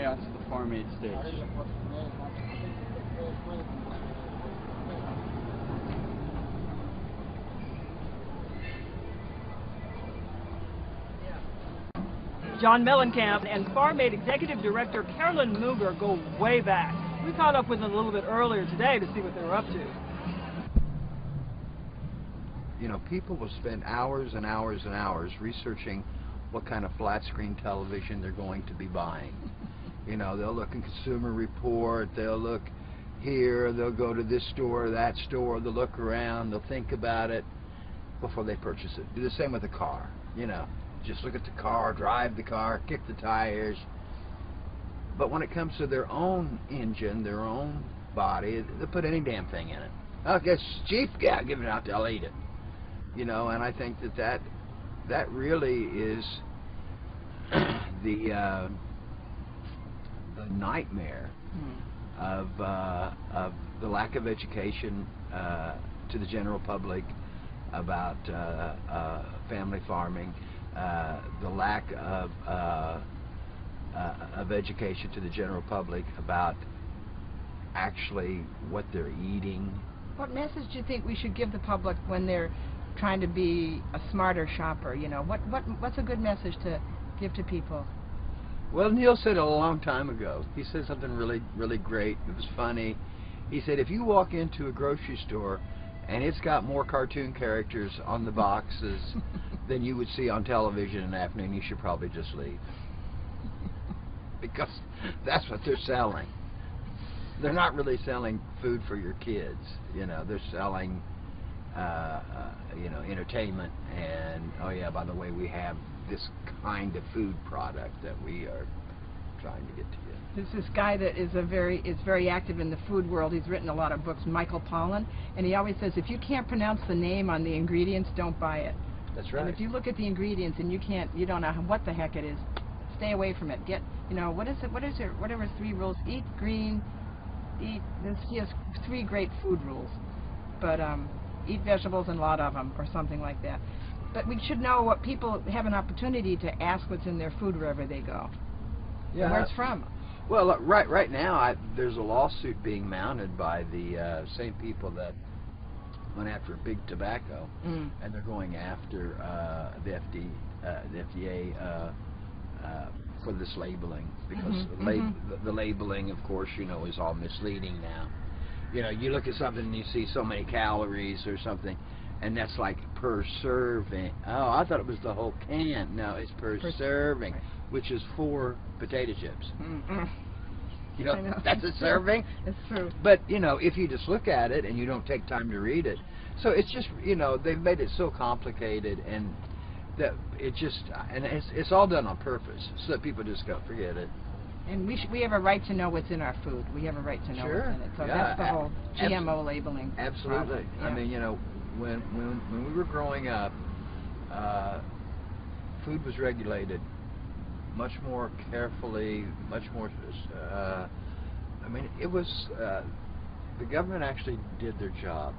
out to the Farm Aid stage. John Mellencamp and Farm Aid Executive Director Carolyn Mugar go way back. We caught up with them a little bit earlier today to see what they were up to. You know, people will spend hours and hours and hours researching what kind of flat screen television they're going to be buying. You know, they'll look in Consumer Report, they'll look here, they'll go to this store, that store, they'll look around, they'll think about it before they purchase it. Do the same with a car, you know. Just look at the car, drive the car, kick the tires. But when it comes to their own engine, their own body, they'll put any damn thing in it. Oh, it's cheap? Yeah, give it out, they'll eat it. You know, and I think that really is the nightmare of the lack of education to the general public about family farming, the lack of education to the general public about actually what they're eating. What message do you think we should give the public when they're trying to be a smarter shopper? You know, what's a good message to give to people? Well, Neil said it a long time ago. He said something really great. It was funny. He said, if you walk into a grocery store and it's got more cartoon characters on the boxes than you would see on television in the afternoon, you should probably just leave. Because that's what they're selling. They're not really selling food for your kids. You know, they're selling you know, entertainment, and oh yeah, by the way, we have this kind of food product that we are trying to get to you. There's this guy that is very active in the food world. He's written a lot of books, Michael Pollan, and he always says, if you can't pronounce the name on the ingredients, don't buy it. That's right. And if you look at the ingredients and you don't know what the heck it is, stay away from it. Get, you know, what is it, whatever 3 rules, eat green, he has 3 great food rules, but eat vegetables and a lot of them, or something like that. But we should know what people have an opportunity to ask what's in their food wherever they go. Yeah. Where it's from. Well, right now there's a lawsuit being mounted by the same people that went after Big Tobacco, and they're going after the FDA for this labeling, because the labeling, of course, you know, is all misleading now. You know, you look at something and you see so many calories or something, and that's like per serving. Oh, I thought it was the whole can. No, it's per serving, which is 4 potato chips. You know, that's a serving. It's true. But, you know, if you just look at it and you don't take time to read it, so it's just, you know, they've made it so complicated, and that it just, and it's all done on purpose, so that people just go, forget it. And we have a right to know what's in our food. We have a right to know what's in it. So that's the whole GMO labeling. Absolutely. Yeah. I mean, you know, when we were growing up, food was regulated much more carefully, much more. I mean, it was the government actually did their job,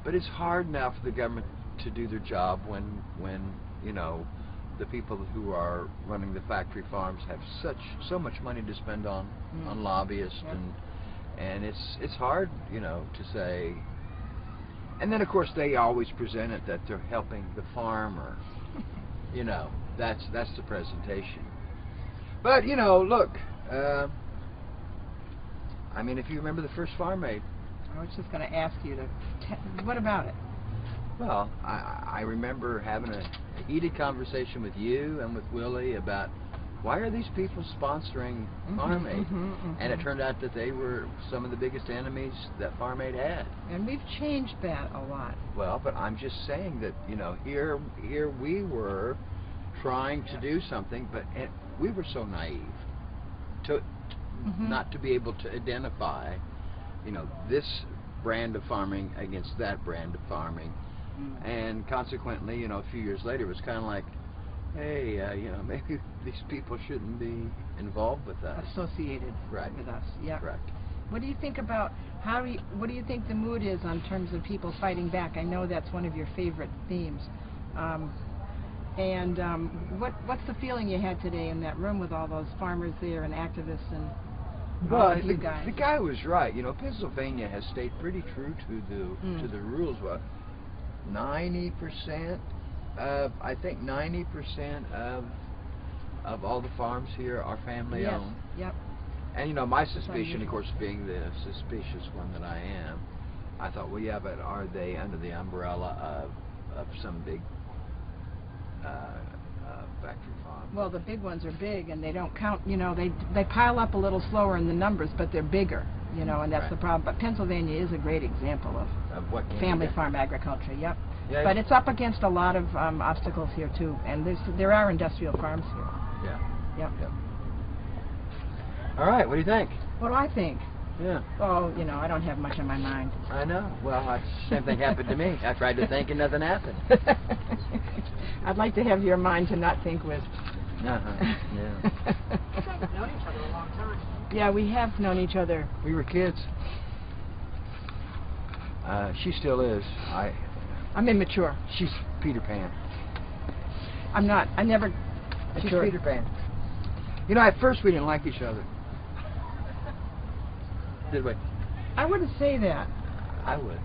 but it's hard now for the government to do their job when you know, the people who are running the factory farms have so much money to spend on lobbyists, and it's hard, you know, to say. And then of course they always present it that they're helping the farmer. You know, that's the presentation. But you know, look, I mean, if you remember the first Farm Aid. I was just going to ask you to. What about it? Well, I remember having a heated conversation with you and with Willie about why are these people sponsoring Farm Aid? And it turned out that they were some of the biggest enemies that Farm Aid had. And we've changed that a lot. Well, but I'm just saying that, you know, here we were trying to do something, but we were so naive to not to be able to identify, you know, this brand of farming against that brand of farming. And consequently, you know, a few years later, it was kind of like, hey, you know, maybe these people shouldn't be involved with us. Associated with us, yeah. Correct. What do you think about, what do you think the mood is on terms of people fighting back? I know that's one of your favorite themes. And what's the feeling you had today in that room with all those farmers there and activists and all of you guys? The guy was right. You know, Pennsylvania has stayed pretty true to the rules. Well, 90% of, I think 90% of all the farms here are family owned. Yep. And you know, my suspicion, of course, being the suspicious one that I am, I thought, well, yeah, but are they under the umbrella of some big factory farm? Well, the big ones are big, and they don't count. You know, they pile up a little slower in the numbers, but they're bigger. You know, and that's the problem. But Pennsylvania is a great example of what family farm agriculture. Yep. Yeah. But it's up against a lot of obstacles here too, and there are industrial farms here. Yeah. Yep. All right. What do you think? What do I think? Yeah. Oh, you know, I don't have much on my mind. I know. Well, same thing happened to me. I tried to think and nothing happened. I'd like to have your mind to not think with. Yeah. We've known each other a long time. Yeah, we have known each other. We were kids. She still is. I'm immature. She's Peter Pan. I'm not. I never. She's Peter Pan. You know, at first we didn't like each other. Did we? I wouldn't say that. I would.